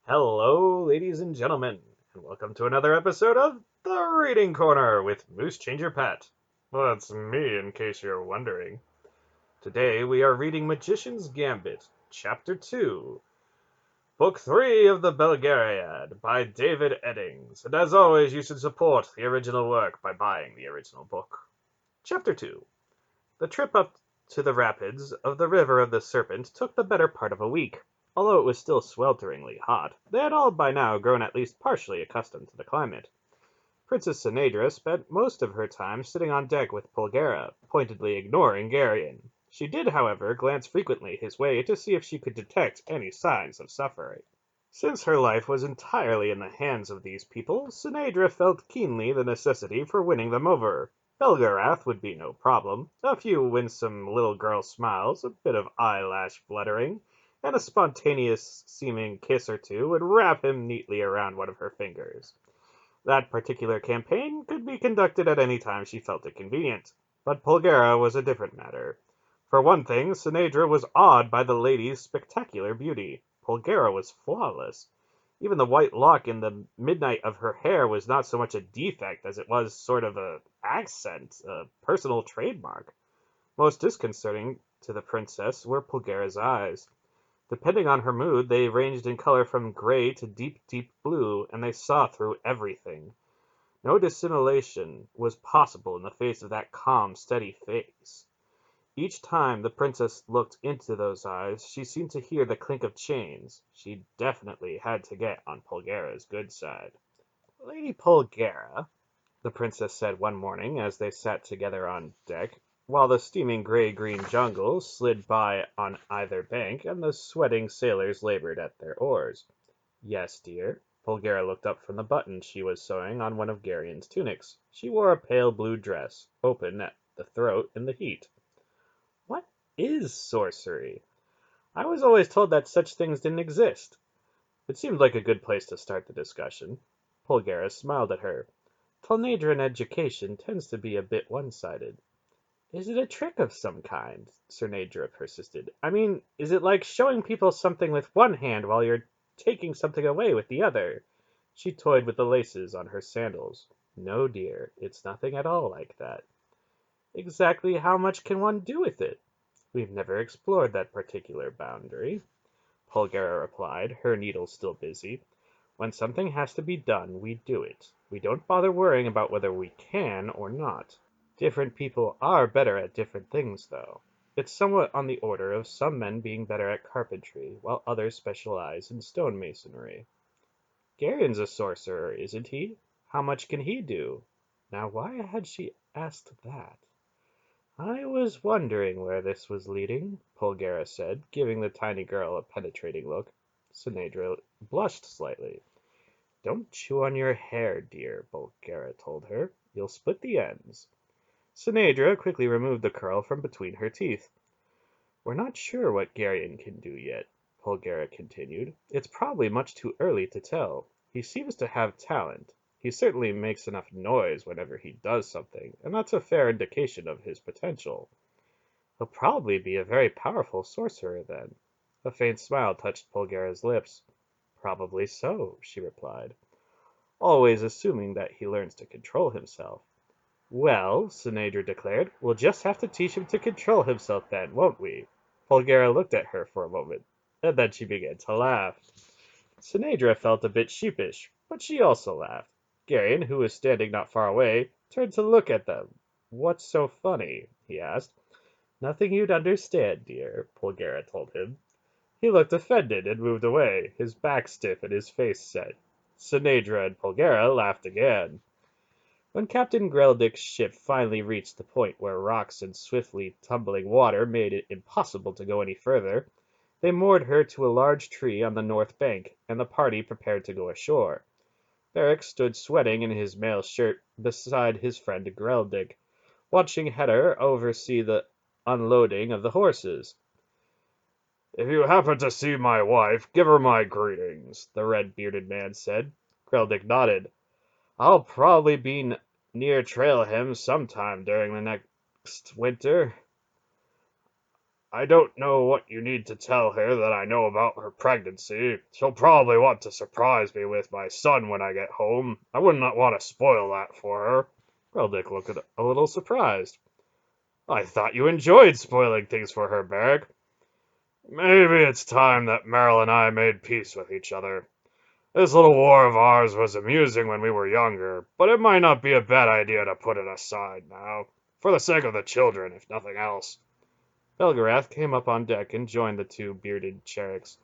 Hello, ladies and gentlemen, and welcome to another episode of The Reading Corner with MooseChangerPat. Well, that's me, in case you're wondering. Today we are reading Magician's Gambit, Chapter 2, Book 3 of the Belgariad by David Eddings. And as always, you should support the original work by buying the original book. Chapter 2. The trip up to the rapids of the River of the Serpent took the better part of a week. Although it was still swelteringly hot, they had all by now grown at least partially accustomed to the climate. Princess Sinadra spent most of her time sitting on deck with Pulgera, pointedly ignoring Geryon. She did, however, glance frequently his way to see if she could detect any signs of suffering. Since her life was entirely in the hands of these people, Sinadra felt keenly the necessity for winning them over. Belgarath would be no problem. A few winsome little girl smiles, a bit of eyelash fluttering, and a spontaneous-seeming kiss or two would wrap him neatly around one of her fingers. That particular campaign could be conducted at any time she felt it convenient. But Pulgera was a different matter. For one thing, Sinadra was awed by the lady's spectacular beauty. Pulgera was flawless. Even the white lock in the midnight of her hair was not so much a defect as it was sort of a accent, a personal trademark. Most disconcerting to the princess were Pulgera's eyes. Depending on her mood, they ranged in color from gray to deep, deep blue, and they saw through everything. No dissimulation was possible in the face of that calm, steady face. Each time the princess looked into those eyes, she seemed to hear the clink of chains. She definitely had to get on Pulgera's good side. "Lady Pulgera," the princess said one morning as they sat together on deck, while the steaming gray-green jungle slid by on either bank and the sweating sailors labored at their oars. "Yes, dear." Pulgera looked up from the button she was sewing on one of Geryon's tunics. She wore a pale blue dress, open at the throat in the heat. "What is sorcery? I was always told that such things didn't exist." It seemed like a good place to start the discussion. Pulgera smiled at her. "Tolnadran education tends to be a bit one-sided." "Is it a trick of some kind?" Sinadra persisted. "I mean, is it like showing people something with one hand while you're taking something away with the other?" She toyed with the laces on her sandals. "No, dear, it's nothing at all like that." "Exactly how much can one do with it?" "We've never explored that particular boundary," Pulgera replied, her needle still busy. "When something has to be done, we do it. We don't bother worrying about whether we can or not. Different people are better at different things, though. It's somewhat on the order of some men being better at carpentry, while others specialize in stonemasonry." "Geryon's a sorcerer, isn't he? How much can he do?" Now why had she asked that? "I was wondering where this was leading," Pulgera said, giving the tiny girl a penetrating look. Sinadra blushed slightly. "Don't chew on your hair, dear," Pulgera told her. "You'll split the ends." Sinadra quickly removed the curl from between her teeth. "We're not sure what Geryon can do yet," Pulgera continued. "It's probably much too early to tell. He seems to have talent. He certainly makes enough noise whenever he does something, and that's a fair indication of his potential." "He'll probably be a very powerful sorcerer, then." A faint smile touched Pulgera's lips. "Probably so," she replied. "Always assuming that he learns to control himself." "Well," Sinadra declared, "we'll just have to teach him to control himself then, won't we?" Pulgera looked at her for a moment, and then she began to laugh. Sinadra felt a bit sheepish, but she also laughed. Geryon, who was standing not far away, turned to look at them. "What's so funny?" he asked. "Nothing you'd understand, dear," Pulgera told him. He looked offended and moved away, his back stiff and his face set. Sinadra and Pulgera laughed again. When Captain Greldick's ship finally reached the point where rocks and swiftly tumbling water made it impossible to go any further, they moored her to a large tree on the north bank, and the party prepared to go ashore. Beric stood sweating in his mail shirt beside his friend Greldick, watching Heder oversee the unloading of the horses. "If you happen to see my wife, give her my greetings," the red-bearded man said. Greldick nodded. "I'll probably be near Trailheim sometime during the next winter." I don't know what you need to tell her that I know about her pregnancy. She'll probably want to surprise me with my son when I get home. I would not want to spoil that for her. Reldick looked a little surprised. I thought you enjoyed spoiling things for her, Beric. Maybe it's time that Merrill and I made peace with each other. This little war of ours was amusing when we were younger, but it might not be a bad idea to put it aside now, for the sake of the children, if nothing else. Belgarath came up on deck and joined the two bearded Cherriks.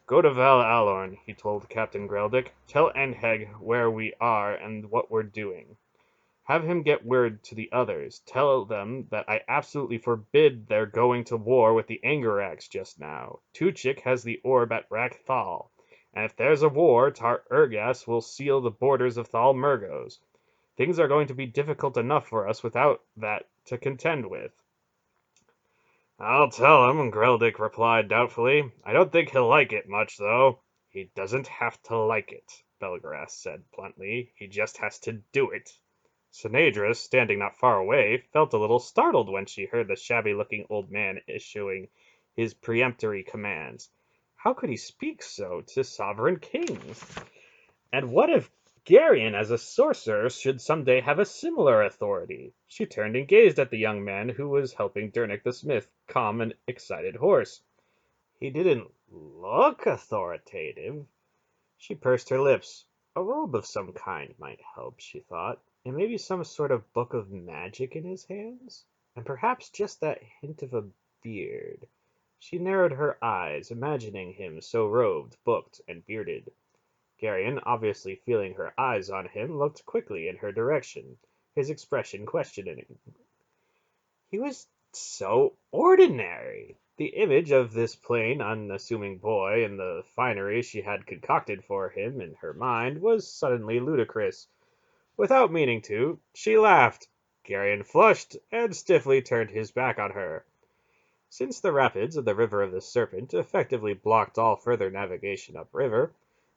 Go to Val Alorn, he told Captain Greldick. Tell Enheg where we are and what we're doing. Have him get word to the others. Tell them that I absolutely forbid their going to war with the Angarax just now. Tuchik has the orb at Rakthal, and if there's a war, Tar Urgas will seal the borders of Thal Murgos. Things are going to be difficult enough for us without that to contend with. I'll tell him, Greldick replied doubtfully. I don't think he'll like it much, though. He doesn't have to like it, Belgarath said bluntly. He just has to do it. Synedra, standing not far away, felt a little startled when she heard the shabby-looking old man issuing his peremptory commands. How could he speak so to sovereign kings? And what if Geryon, as a sorcerer, should someday have a similar authority? She turned and gazed at the young man who was helping Durnik the smith calm an excited horse. He didn't look authoritative. She pursed her lips. A robe of some kind might help, she thought, and maybe some sort of book of magic in his hands, and perhaps just that hint of a beard. She narrowed her eyes, imagining him so robed, booked, and bearded. Geryon, obviously feeling her eyes on him, looked quickly in her direction, his expression questioning. He was so ordinary. The image of this plain, unassuming boy and the finery she had concocted for him in her mind was suddenly ludicrous. Without meaning to, she laughed. Geryon flushed and stiffly turned his back on her. Since the rapids of the River of the Serpent effectively blocked all further navigation upriver,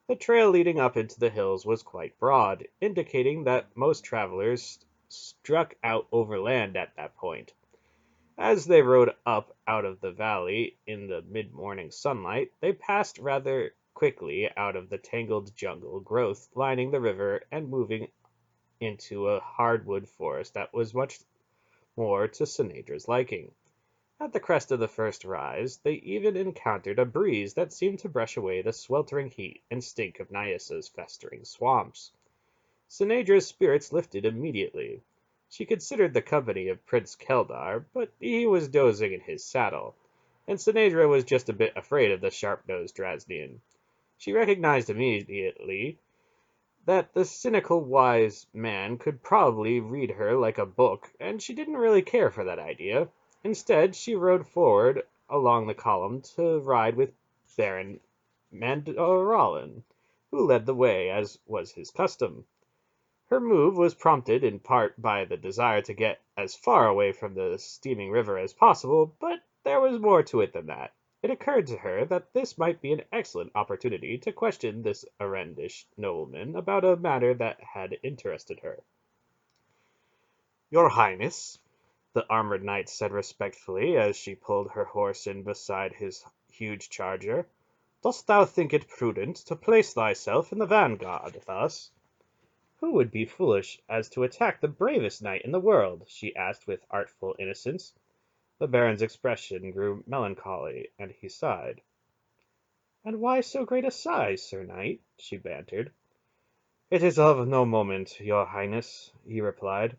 the trail leading up into the hills was quite broad, indicating that most travelers struck out overland at that point. As they rode up out of the valley in the mid-morning sunlight, they passed rather quickly out of the tangled jungle growth lining the river and moving into a hardwood forest that was much more to Synedra's liking. At the crest of the first rise, they even encountered a breeze that seemed to brush away the sweltering heat and stink of Nyasa's festering swamps. Synedra's spirits lifted immediately. She considered the company of Prince Keldar, but he was dozing in his saddle, and Synedra was just a bit afraid of the sharp-nosed Draznian. She recognized immediately that the cynical wise man could probably read her like a book, and she didn't really care for that idea. Instead, she rode forward along the column to ride with Baron Mandorallen, who led the way, as was his custom. Her move was prompted in part by the desire to get as far away from the steaming river as possible, but there was more to it than that. It occurred to her that this might be an excellent opportunity to question this Arendish nobleman about a matter that had interested her. Your Highness, the armored knight said respectfully as she pulled her horse in beside his huge charger, dost thou think it prudent to place thyself in the vanguard thus? Who would be foolish as to attack the bravest knight in the world? She asked with artful innocence. The Baron's expression grew melancholy, and he sighed. And why so great a sigh, Sir Knight? She bantered. It is of no moment, your Highness, he replied.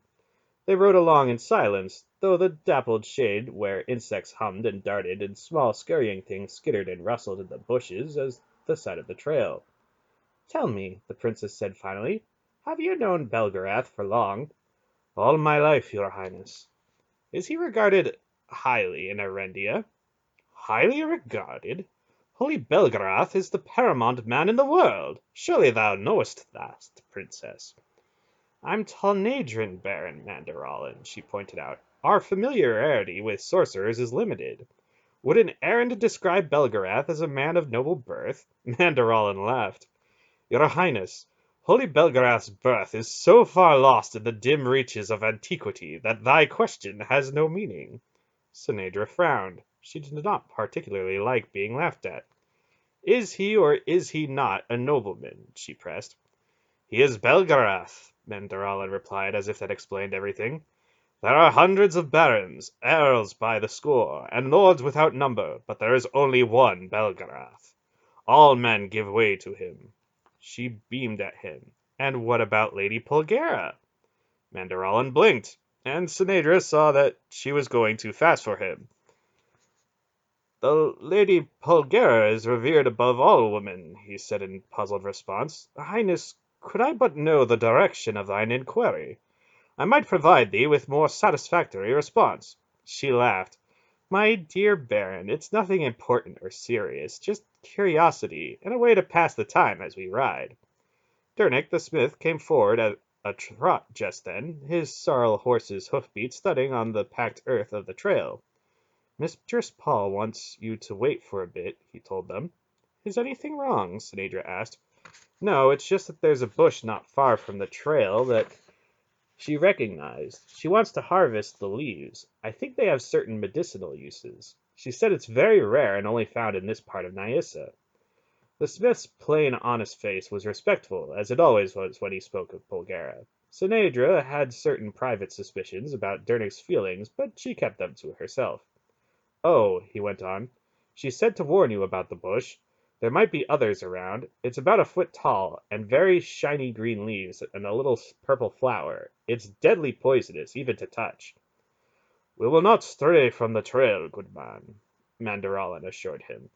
They rode along in silence, though the dappled shade where insects hummed and darted and small scurrying things skittered and rustled in the bushes as the side of the trail. Tell me, the princess said finally, have you known Belgarath for long? All my life, your Highness. Is he regarded highly in Erendia? Highly regarded? Holy Belgarath is the paramount man in the world. Surely thou knowest that, princess. I'm Talnadrin, Baron Mandorallen, she pointed out. Our familiarity with sorcerers is limited. Would an errand describe Belgarath as a man of noble birth? Mandorallen laughed. Your Highness, holy Belgarath's birth is so far lost in the dim reaches of antiquity that thy question has no meaning. Synedra frowned. She did not particularly like being laughed at. "Is he or is he not a nobleman?" she pressed. "He is Belgarath," Mandorallen replied, as if that explained everything. "There are hundreds of barons, earls by the score, and lords without number, but there is only one Belgarath. All men give way to him." She beamed at him. "And what about Lady Pulgera?" Mandorallen blinked, and Sinedra saw that she was going too fast for him. "The Lady Pulgera is revered above all women," he said in puzzled response. "Highness, could I but know the direction of thine inquiry, I might provide thee with more satisfactory response." She laughed. "My dear Baron, it's nothing important or serious, just curiosity, and a way to pass the time as we ride." Durnik the smith came forward at a trot just then, his sorrel horse's hoofbeats thudding on the packed earth of the trail. "Mistress Paul wants you to wait for a bit," he told them. "Is anything wrong?" Sinedra asked. "No, it's just that there's a bush not far from the trail that she recognized. She wants to harvest the leaves. I think they have certain medicinal uses. She said it's very rare and only found in this part of Nyissa." The smith's plain, honest face was respectful, as it always was when he spoke of Pulgera. Sinedra had certain private suspicions about Durnik's feelings, but she kept them to herself. "Oh," he went on, "she said to warn you about the bush. There might be others around. It's about a foot tall, and very shiny green leaves and a little purple flower. It's deadly poisonous, even to touch." "We will not stray from the trail, good man," Mandorallen assured him,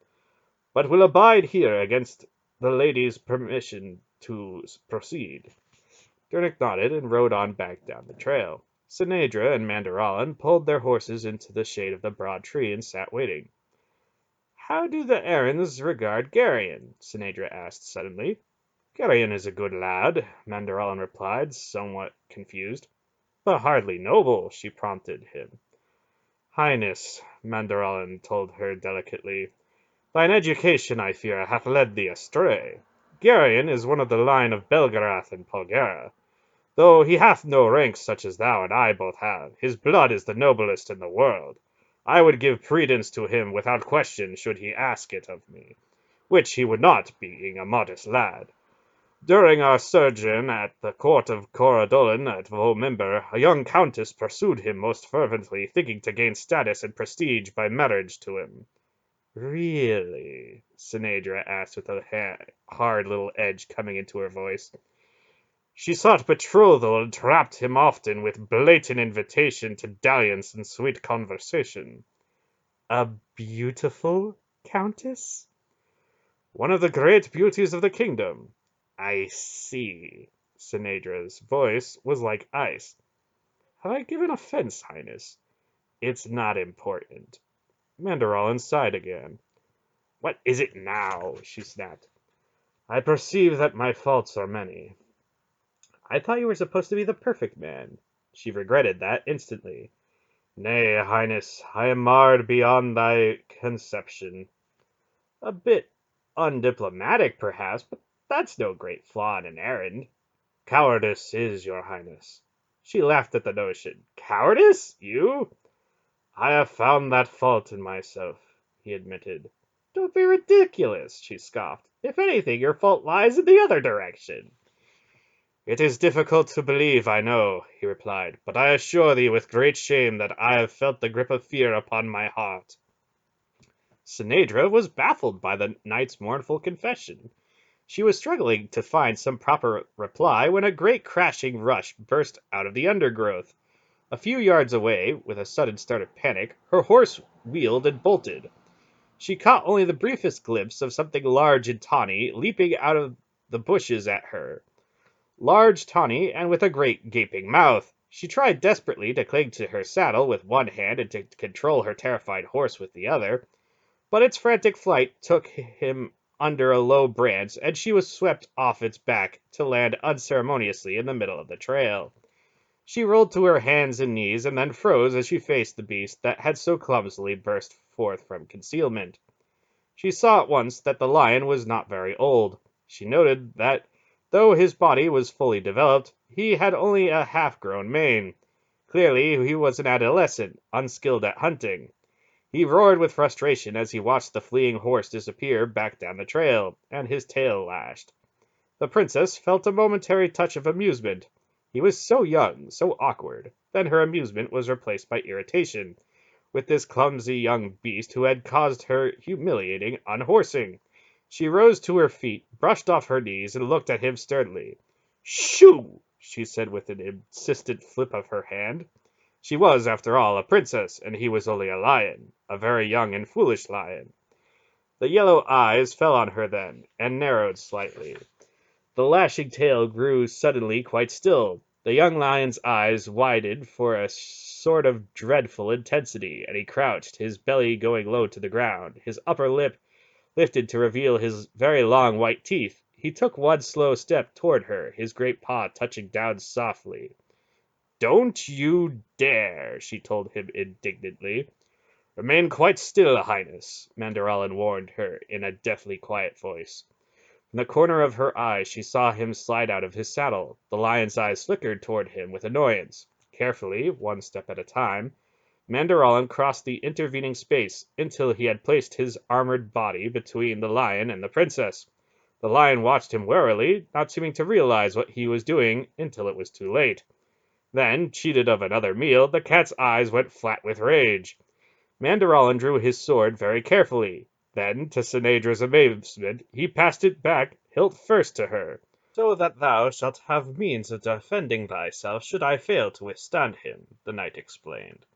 "but will abide here against the lady's permission to proceed." Durnik nodded and rode on back down the trail. Sinedra and Mandorallen pulled their horses into the shade of the broad tree and sat waiting. "How do the Erins regard Geryon?" Sinedra asked suddenly. "Geryon is a good lad," Mandorallen replied, somewhat confused. "But hardly noble," she prompted him. "Highness," Mandorallen told her delicately, "thine education, I fear, hath led thee astray. Geryon is one of the line of Belgarath and Pulgera. Though he hath no rank such as thou and I both have, his blood is the noblest in the world. I would give credence to him without question should he ask it of me, which he would not, being a modest lad. During our sojourn at the court of Coradolin at Volmember, a young countess pursued him most fervently, thinking to gain status and prestige by marriage to him." "Really?" Sinedra asked with a hard little edge coming into her voice. "She sought betrothal and trapped him often with blatant invitation to dalliance and sweet conversation." "A beautiful countess?" "One of the great beauties of the kingdom." "I see." Sinedra's voice was like ice. "Have I given offense, Highness?" "It's not important." Mandorallen sighed again. "What is it now?" she snapped. "I perceive that my faults are many." "I thought you were supposed to be the perfect man." She regretted that instantly. "Nay, Highness, I am marred beyond thy conception." "A bit undiplomatic, perhaps, but that's no great flaw in an errand." "Cowardice is, your Highness." She laughed at the notion. "Cowardice? You?" "I have found that fault in myself," he admitted. "Don't be ridiculous," she scoffed. "If anything, your fault lies in the other direction." "It is difficult to believe, I know," he replied, "but I assure thee with great shame that I have felt the grip of fear upon my heart." Sinedra was baffled by the knight's mournful confession. She was struggling to find some proper reply when a great crashing rush burst out of the undergrowth. A few yards away, with a sudden start of panic, her horse wheeled and bolted. She caught only the briefest glimpse of something large and tawny leaping out of the bushes at her. Large, tawny, and with a great gaping mouth. She tried desperately to cling to her saddle with one hand and to control her terrified horse with the other, but its frantic flight took him under a low branch, and she was swept off its back to land unceremoniously in the middle of the trail. She rolled to her hands and knees, and then froze as she faced the beast that had so clumsily burst forth from concealment. She saw at once that the lion was not very old. She noted that, though his body was fully developed, he had only a half-grown mane. Clearly he was an adolescent, unskilled at hunting. He roared with frustration as he watched the fleeing horse disappear back down the trail, and his tail lashed. The princess felt a momentary touch of amusement. He was so young, so awkward. Then her amusement was replaced by irritation with this clumsy young beast who had caused her humiliating unhorsing. She rose to her feet, brushed off her knees, and looked at him sternly. "Shoo!" she said with an insistent flip of her hand. She was, after all, a princess, and he was only a lion, a very young and foolish lion. The yellow eyes fell on her then, and narrowed slightly. The lashing tail grew suddenly quite still. The young lion's eyes widened for a sort of dreadful intensity, and he crouched, his belly going low to the ground, his upper lip lifted to reveal his very long white teeth. He took one slow step toward her, his great paw touching down softly. "Don't you dare!" she told him indignantly. "Remain quite still, Highness," Mandorallen warned her in a deathly quiet voice. In the corner of her eye she saw him slide out of his saddle. The lion's eyes flickered toward him with annoyance. Carefully, one step at a time, Mandorallen crossed the intervening space until he had placed his armored body between the lion and the princess. The lion watched him warily, not seeming to realize what he was doing until it was too late. Then, cheated of another meal, the cat's eyes went flat with rage. Mandorallen drew his sword very carefully. Then, to Sinedra's amazement, he passed it back, hilt first, to her. "So that thou shalt have means of defending thyself should I fail to withstand him," the knight explained.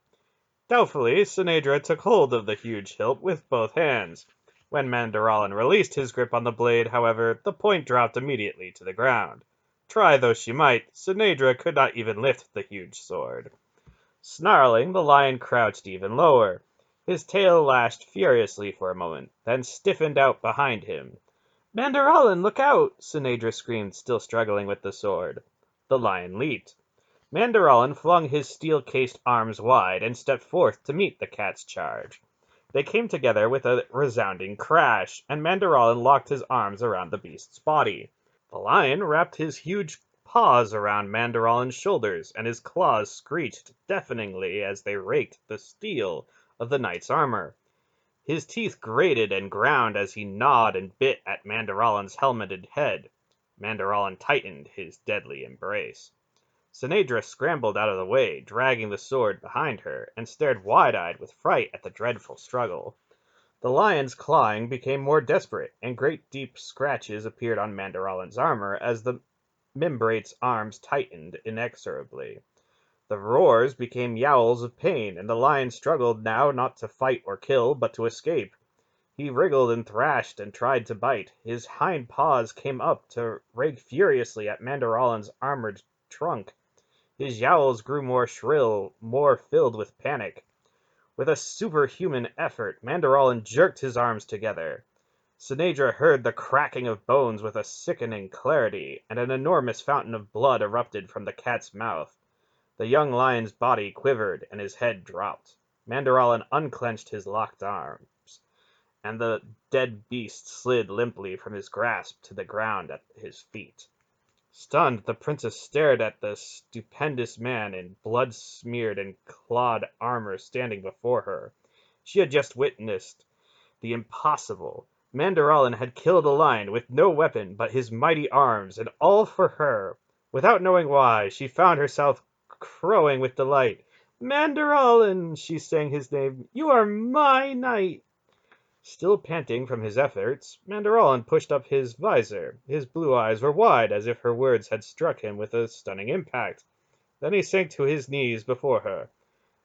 Doubtfully, Sinedra took hold of the huge hilt with both hands. When Mandorallen released his grip on the blade, however, the point dropped immediately to the ground. Try though she might, Sinedra could not even lift the huge sword. Snarling, the lion crouched even lower. His tail lashed furiously for a moment, then stiffened out behind him. "Mandorallen, look out!" Sinedra screamed, still struggling with the sword. The lion leaped. Mandorallen flung his steel-cased arms wide and stepped forth to meet the cat's charge. They came together with a resounding crash, and Mandorallen locked his arms around the beast's body. The lion wrapped his huge paws around Mandorallen's shoulders, and his claws screeched deafeningly as they raked the steel of the knight's armor. His teeth grated and ground as he gnawed and bit at Mandorallen's helmeted head. Mandorallen tightened his deadly embrace. Sinedra scrambled out of the way, dragging the sword behind her, and stared wide-eyed with fright at the dreadful struggle. The lion's clawing became more desperate, and great deep scratches appeared on Mandorallen's armor as the Mimbrate's arms tightened inexorably. The roars became yowls of pain, and the lion struggled now not to fight or kill, but to escape. He wriggled and thrashed and tried to bite. His hind paws came up to rake furiously at Mandorallen's armored trunk. His yowls grew more shrill, more filled with panic. With a superhuman effort, Mandorallen jerked his arms together. Sinedra heard the cracking of bones with a sickening clarity, and an enormous fountain of blood erupted from the cat's mouth. The young lion's body quivered, and his head dropped. Mandorallen unclenched his locked arms, and the dead beast slid limply from his grasp to the ground at his feet. Stunned, the princess stared at the stupendous man in blood-smeared and clawed armor standing before her. She had just witnessed the impossible. Mandorallen had killed a lion with no weapon but his mighty arms, and all for her. Without knowing why, she found herself crowing with delight. "Mandorallen!" she sang his name. "You are my knight!" Still panting from his efforts, Mandorallen pushed up his visor. His blue eyes were wide, as if her words had struck him with a stunning impact. Then he sank to his knees before her.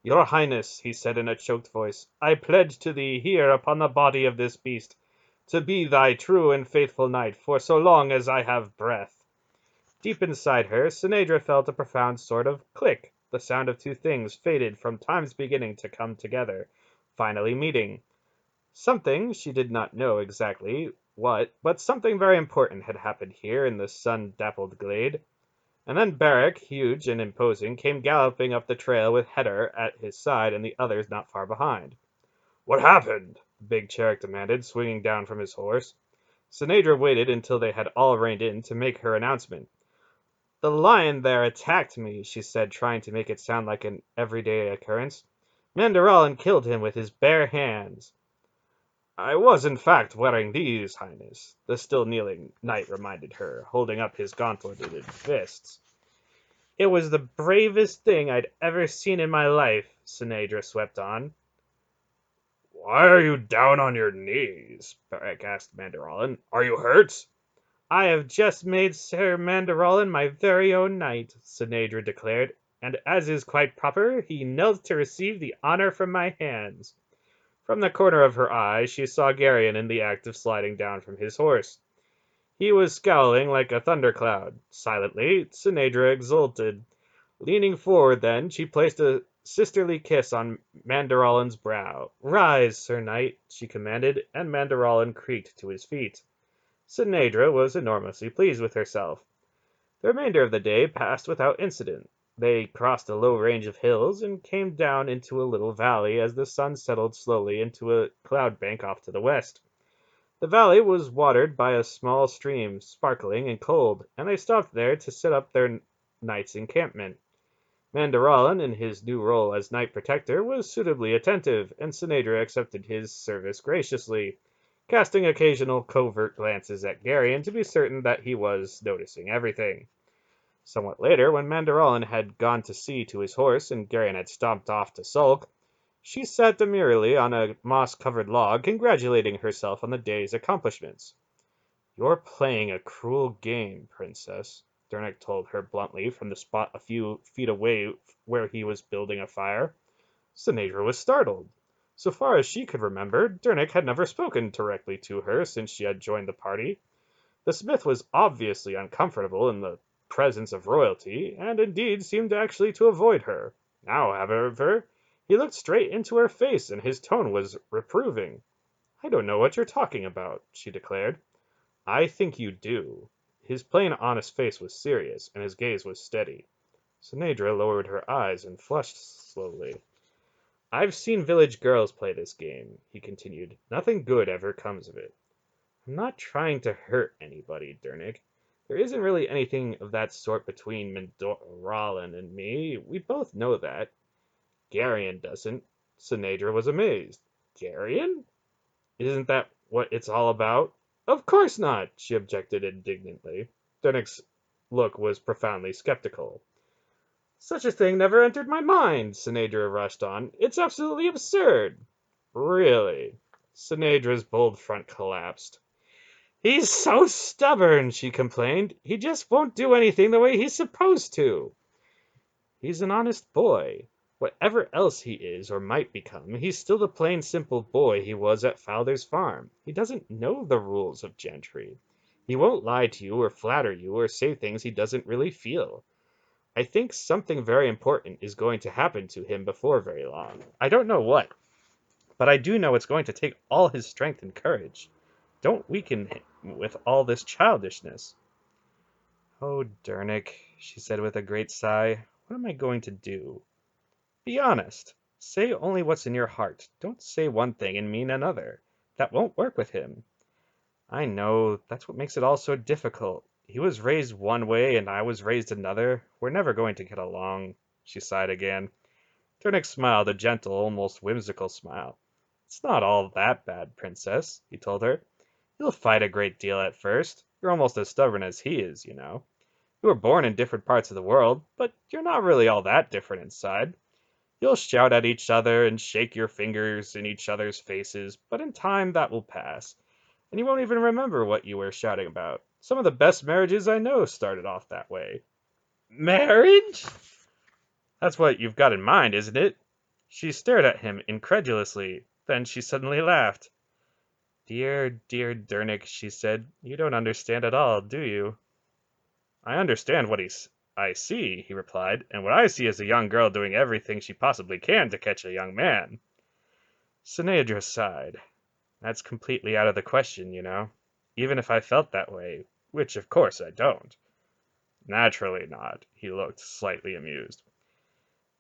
"Your Highness," he said in a choked voice, "I pledge to thee here upon the body of this beast to be thy true and faithful knight for so long as I have breath." Deep inside her, Sinedra felt a profound sort of click. The sound of two things faded from time's beginning to come together, finally meeting. Something, she did not know exactly what, but something very important had happened here in the sun-dappled glade. And then Barrack, huge and imposing, came galloping up the trail with Heder at his side and the others not far behind. "What happened?" the big Cherrick demanded, swinging down from his horse. Sinedra waited until they had all reined in to make her announcement. "The lion there attacked me," she said, trying to make it sound like an everyday occurrence. Mandorallen killed him with his bare hands. I was in fact wearing these, Highness, the still kneeling knight reminded her, holding up his gauntleted fists. It was the bravest thing I'd ever seen in my life, Sinedra swept on. Why are you down on your knees? Beric asked Mandorallen. Are you hurt? I have just made Sir Mandorallen my very own knight, Sinedra declared, and as is quite proper, he knelt to receive the honor from my hands. From the corner of her eye she saw Geryon in the act of sliding down from his horse. He was scowling like a thundercloud. Silently, Sinedra exulted. Leaning forward then, she placed a sisterly kiss on Mandorallen's brow. Rise, Sir Knight, she commanded, and Mandorallen creaked to his feet. Sinedra was enormously pleased with herself. The remainder of the day passed without incident. They crossed a low range of hills and came down into a little valley as the sun settled slowly into a cloud bank off to the west. The valley was watered by a small stream, sparkling and cold, and they stopped there to set up their night's encampment. Mandorallen, in his new role as Knight Protector, was suitably attentive, and Sinedra accepted his service graciously, casting occasional covert glances at Geryon to be certain that he was noticing everything. Somewhat later, when Mandorallen had gone to see to his horse and Geryon had stomped off to sulk, she sat demurely on a moss-covered log, congratulating herself on the day's accomplishments. You're playing a cruel game, Princess, Durnik told her bluntly from the spot a few feet away where he was building a fire. Sinedra was startled. So far as she could remember, Durnik had never spoken directly to her since she had joined the party. The smith was obviously uncomfortable in the presence of royalty, and indeed seemed actually to avoid her. Now, however, he looked straight into her face, and his tone was reproving. I don't know what you're talking about, she declared. I think you do. His plain, honest face was serious, and his gaze was steady. Sinedra lowered her eyes and flushed slowly. I've seen village girls play this game, he continued. Nothing good ever comes of it. I'm not trying to hurt anybody, Durnik. There isn't really anything of that sort between Mandorallen and me. We both know that. Geryon doesn't. Sinedra was amazed. Geryon? Isn't that what it's all about? Of course not, she objected indignantly. Durnik's look was profoundly skeptical. Such a thing never entered my mind, Sinedra rushed on. It's absolutely absurd. Really? Sinedra's bold front collapsed. He's so stubborn, she complained. He just won't do anything the way he's supposed to. He's an honest boy. Whatever else he is or might become, he's still the plain simple boy he was at Fowler's farm. He doesn't know the rules of gentry. He won't lie to you or flatter you or say things he doesn't really feel. I think something very important is going to happen to him before very long. I don't know what, but I do know it's going to take all his strength and courage. Don't weaken him with all this childishness. Oh, Durnik, she said with a great sigh, what am I going to do? Be honest. Say only what's in your heart. Don't say one thing and mean another. That won't work with him. I know. That's what makes it all so difficult. He was raised one way and I was raised another. We're never going to get along. She sighed again. Durnik smiled, a gentle, almost whimsical smile. It's not all that bad, Princess, he told her. You'll fight a great deal at first. You're almost as stubborn as he is, you know. You were born in different parts of the world, but you're not really all that different inside. You'll shout at each other and shake your fingers in each other's faces, but in time that will pass, and you won't even remember what you were shouting about. Some of the best marriages I know started off that way. Marriage? That's what you've got in mind, isn't it? She stared at him incredulously. Then she suddenly laughed. Dear, dear Durnik, she said, you don't understand at all, do you? I understand what I see, he replied, and what I see is a young girl doing everything she possibly can to catch a young man. Sinedra sighed. That's completely out of the question, you know. Even if I felt that way, which of course I don't. Naturally not. He looked slightly amused.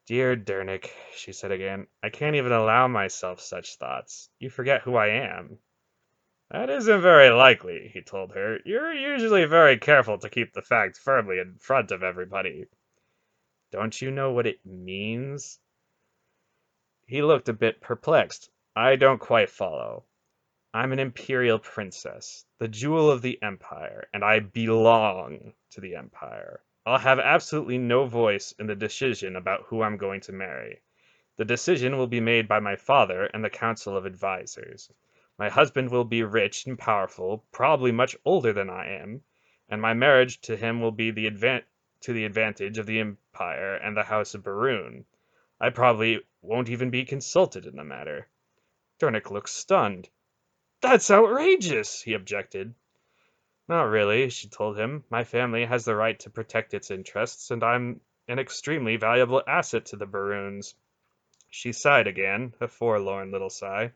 Dear Durnik, she said again, I can't even allow myself such thoughts. You forget who I am. That isn't very likely, he told her. You're usually very careful to keep the fact firmly in front of everybody. Don't you know what it means? He looked a bit perplexed. I don't quite follow. I'm an imperial princess, the jewel of the empire, and I belong to the empire. I'll have absolutely no voice in the decision about who I'm going to marry. The decision will be made by my father and the council of advisors. My husband will be rich and powerful, probably much older than I am, and my marriage to him will be to the advantage of the empire and the house of Baroon. I probably won't even be consulted in the matter. Durnik looked stunned. That's outrageous, he objected. Not really, she told him. My family has the right to protect its interests, and I'm an extremely valuable asset to the Baroons. She sighed again, a forlorn little sigh.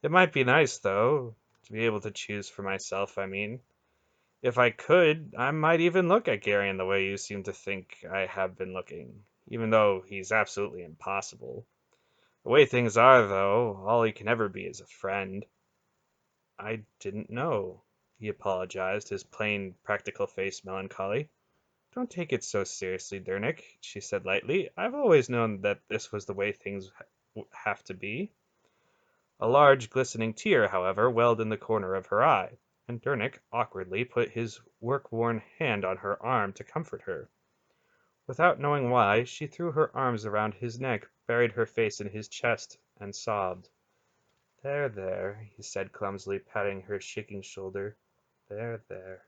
It might be nice, though, to be able to choose for myself, I mean. If I could, I might even look at Gary in the way you seem to think I have been looking, even though he's absolutely impossible. The way things are, though, all he can ever be is a friend. I didn't know, he apologized, his plain, practical face melancholy. Don't take it so seriously, Durnik, she said lightly. I've always known that this was the way things have to be. A large, glistening tear, however, welled in the corner of her eye, and Durnik awkwardly put his work-worn hand on her arm to comfort her. Without knowing why, she threw her arms around his neck, buried her face in his chest, and sobbed. There, there, he said clumsily, patting her shaking shoulder. There, there.